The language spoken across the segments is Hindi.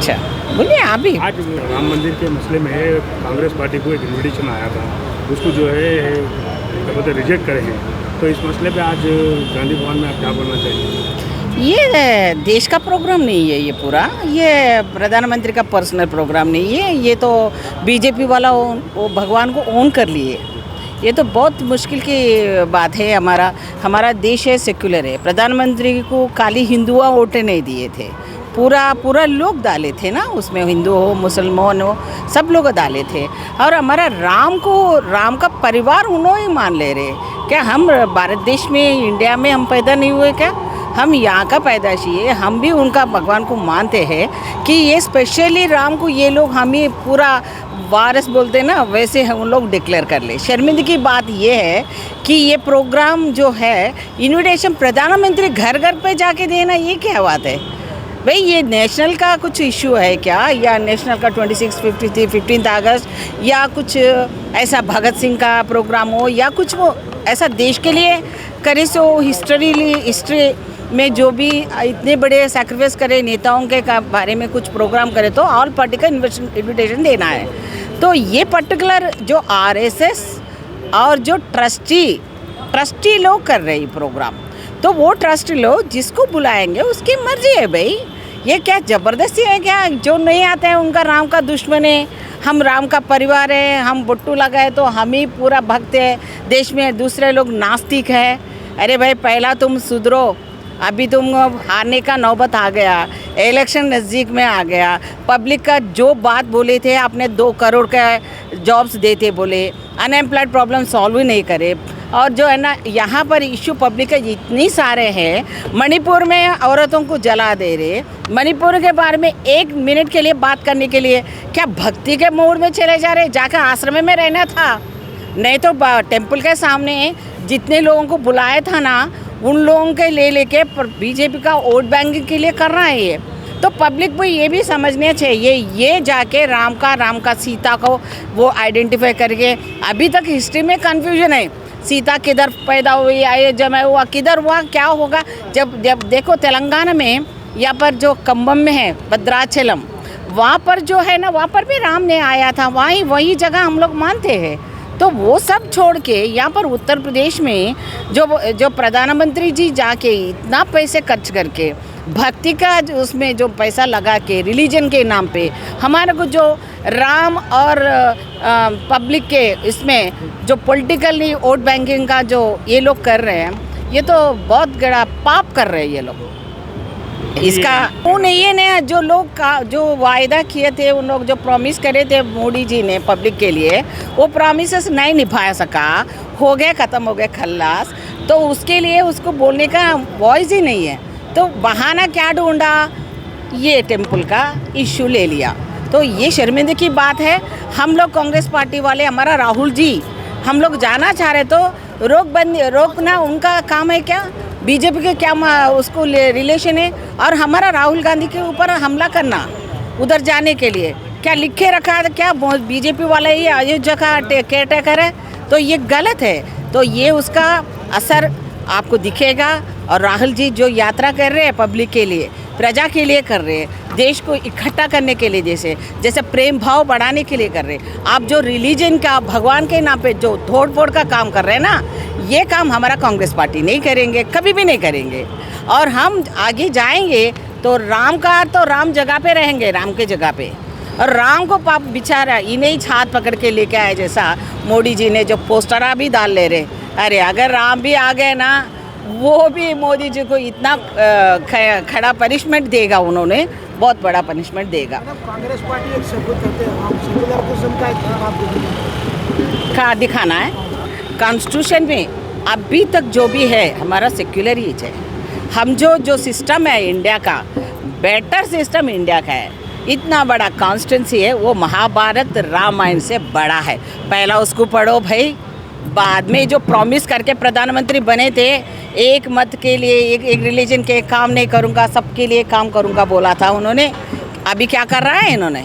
अच्छा बोलिए आप भी। आज राम मंदिर के मसले में कांग्रेस पार्टी को एक इन्विटेशन आया था, उसको जो है क्या बोलते रिजेक्ट करे हैं। तो इस मसले पे आज गांधी भवन में आप क्या बोलना चाहिए? ये देश का प्रोग्राम नहीं है, ये पूरा ये प्रधानमंत्री का पर्सनल प्रोग्राम नहीं है। ये तो बीजेपी वाला वो भगवान को ओन कर लिए। ये तो बहुत मुश्किल की बात है। हमारा देश है, सेक्युलर है। प्रधानमंत्री को खाली हिंदुआ वोटें नहीं दिए थे, पूरा लोग डाले थे ना उसमें, हिंदू हो मुसलमान हो सब लोग डाले थे। और हमारा राम का परिवार उन्होंने ही मान ले रहे। क्या हम भारत देश में इंडिया में हम पैदा नहीं हुए क्या? हम यहाँ का पैदाशी है। हम भी उनका भगवान को मानते हैं कि ये स्पेशली राम को ये लोग हमें पूरा वारस बोलते हैं ना, वैसे हम लोग डिक्लेयर कर ले। शर्मिंदगी की बात ये है कि ये प्रोग्राम जो है इन्विटेशन प्रधानमंत्री घर घर पे जाके देना, ये क्या बात है भाई? ये नेशनल का कुछ इशू है क्या? या नेशनल का 26, 53, 15 अगस्त या कुछ ऐसा भगत सिंह का प्रोग्राम हो या कुछ वो ऐसा देश के लिए करे। सो हिस्ट्री में जो भी इतने बड़े सैक्रिफाइस करे नेताओं के बारे में कुछ प्रोग्राम करे तो ऑल पार्टी का इन्विटेशन देना है। तो ये पर्टिकुलर जो आरएसएस और जो ट्रस्टी लोग कर रहे हैं प्रोग्राम, तो वो ट्रस्टी लोग जिसको बुलाएंगे उसकी मर्जी है भाई। ये क्या ज़बरदस्ती है क्या? जो नहीं आते हैं उनका राम का दुश्मन है। हम राम का परिवार है, हम बुट्टू लगाए तो हम ही पूरा भक्त है। देश में दूसरे लोग नास्तिक है। अरे भाई पहला तुम सुधरो, अभी तुम हारने का नौबत आ गया, इलेक्शन नज़दीक में आ गया। पब्लिक का जो बात बोले थे, आपने 2 करोड़ का जॉब्स देते बोले, अनएम्प्लॉयड प्रॉब्लम सॉल्व ही नहीं करे। और जो है ना यहाँ पर इशू पब्लिक के इतनी सारे हैं। मणिपुर में औरतों को जला दे रहे। मणिपुर के बारे में 1 मिनट के लिए बात करने के लिए क्या भक्ति के मोड में चले जा रहे? जाकर आश्रम में रहना था, नहीं तो टेम्पल के सामने जितने लोगों को बुलाया था ना, उन लोगों के लेके बीजेपी का वोट बैंकिंग के लिए कर रहा है ये। तो पब्लिक को ये भी समझना चाहिए, ये जाके राम का सीता को वो आइडेंटिफाई करके। अभी तक हिस्ट्री में कन्फ्यूजन है, सीता किधर पैदा हुई, अयोध्या में हुआ, किधर हुआ, क्या होगा। जब देखो तेलंगाना में यहाँ पर जो कंबम में है भद्राचलम, वहाँ पर जो है ना, वहाँ पर भी राम ने आया था। वही जगह हम लोग मानते हैं। तो वो सब छोड़ के यहाँ पर उत्तर प्रदेश में जो प्रधानमंत्री जी जाके इतना पैसे खर्च करके भक्ति का उसमें जो पैसा लगा के रिलीजन के नाम पे हमारे को जो राम और पब्लिक के इसमें जो पॉलिटिकली वोट बैंकिंग का जो ये लोग कर रहे हैं, ये तो बहुत बड़ा पाप कर रहे हैं ये लोग। इसका उन ये ने जो लोग का जो वायदा किए थे, उन लोग जो प्रॉमिस करे थे मोदी जी ने पब्लिक के लिए, वो प्रॉमिसेस नहीं निभा सका, हो गए ख़त्म हो गए खल्लास। तो उसके लिए उसको बोलने का वॉइस ही नहीं है। तो बहाना क्या ढूंढा, ये टेम्पल का इशू ले लिया। तो ये शर्मिंदगी की बात है। हम लोग कांग्रेस पार्टी वाले, हमारा राहुल जी, हम लोग जाना चाह रहे तो रोकना उनका काम है क्या? बीजेपी के क्या उसको रिलेशन है? और हमारा राहुल गांधी के ऊपर हमला करना उधर जाने के लिए क्या लिखे रखा है क्या? बीजेपी वाला ही अयोध्या का केयर टेकर है, तो ये गलत है। तो ये उसका असर आपको दिखेगा। और राहुल जी जो यात्रा कर रहे हैं पब्लिक के लिए, प्रजा के लिए कर रहे हैं, देश को इकट्ठा करने के लिए, जैसे प्रेम भाव बढ़ाने के लिए कर रहे हैं। आप जो रिलीजन का भगवान के नाम पे जो तोड़ फोड़ का काम कर रहे हैं ना, ये काम हमारा कांग्रेस पार्टी नहीं करेंगे, कभी भी नहीं करेंगे। और हम आगे जाएंगे तो राम जगह पे रहेंगे, राम के जगह पे। और राम को पाप बेचारा इन्हें ही हाथ पकड़ के लेके आए, जैसा मोदी जी ने जो पोस्टर भी डाल ले रहे। अरे अगर राम भी आ गए ना, वो भी मोदी जी को इतना खड़ा पनिशमेंट देगा, उन्होंने बहुत बड़ा पनिशमेंट देगा। कांग्रेस पार्टी एक सबूत करते हैं, हम सेकुलर किस्म का का दिखाना है। कॉन्स्टिट्यूशन में अभी तक जो भी है हमारा सेक्युलर ही है। हम जो सिस्टम है इंडिया का, बेटर सिस्टम इंडिया का है। इतना बड़ा कॉन्स्टिट्यूंसी है, वो महाभारत रामायण से बड़ा है। पहला उसको पढ़ो भाई। बाद में जो प्रॉमिस करके प्रधानमंत्री बने थे, एक मत के लिए, एक रिलीजन के काम नहीं करूँगा, सबके लिए काम करूँगा बोला था उन्होंने। अभी क्या कर रहा है इन्होंने?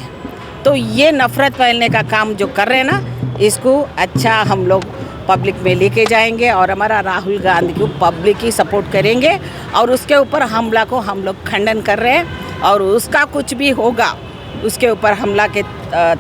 तो ये नफ़रत फैलने का काम जो कर रहे हैं ना, इसको अच्छा हम लोग पब्लिक में लेके जाएंगे। और हमारा राहुल गांधी को पब्लिक ही सपोर्ट करेंगे। और उसके ऊपर हमला को हम लोग खंडन कर रहे हैं। और उसका कुछ भी होगा उसके ऊपर हमला के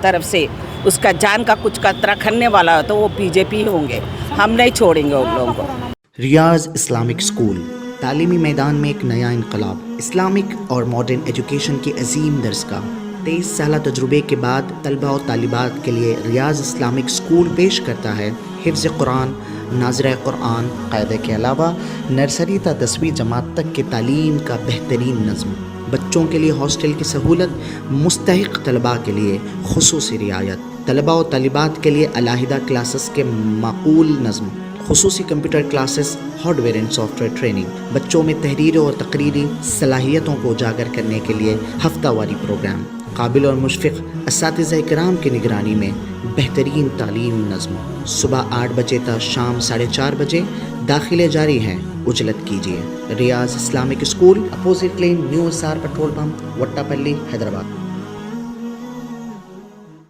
तरफ से उसका जान का कुछ खतरा करने वाला हो तो वो बीजेपी होंगे, हम नहीं छोड़ेंगे उन लोगों को। रियाज इस्लामिक स्कूल तालीमी मैदान में एक नया इनकलाब, इस्लामिक और मॉडर्न एजुकेशन की अजीम दरसगाह। 23 साल तजुर्बे के बाद तलबा और तालिबात के लिए रियाज इस्लामिक स्कूल पेश करता है हिफ्ज़ कुरान, नाज़िरा कुरान क़ायदे के अलावा नर्सरी ता 10वीं जमात तक के तालीम का बेहतरीन नज़्म। बच्चों के लिए हॉस्टल की सहूलत, मुस्तहिक़ तलबा के लिए खुसूसी रियायत, तलबा और तालिबात के लिए अलहदा क्लासेस के माकूल नज़्म, खुसूसी computer classes, hardware and software training, बच्चों में तहरीरी और तकरीरी सलाहियतों को उजागर करने के लिए हफ्तावारी प्रोग्राम, काबिल और मुशफ़िक़ असातिज़ा इकराम की निगरानी में बेहतरीन तालीम नज़्म। सुबह 8 बजे तक शाम 4:30 बजे दाखिले जारी हैं, उजलत कीजिए। Riyaz Islamic school, opposite lane, new SR petrol pump, Vattapalli, Hyderabad.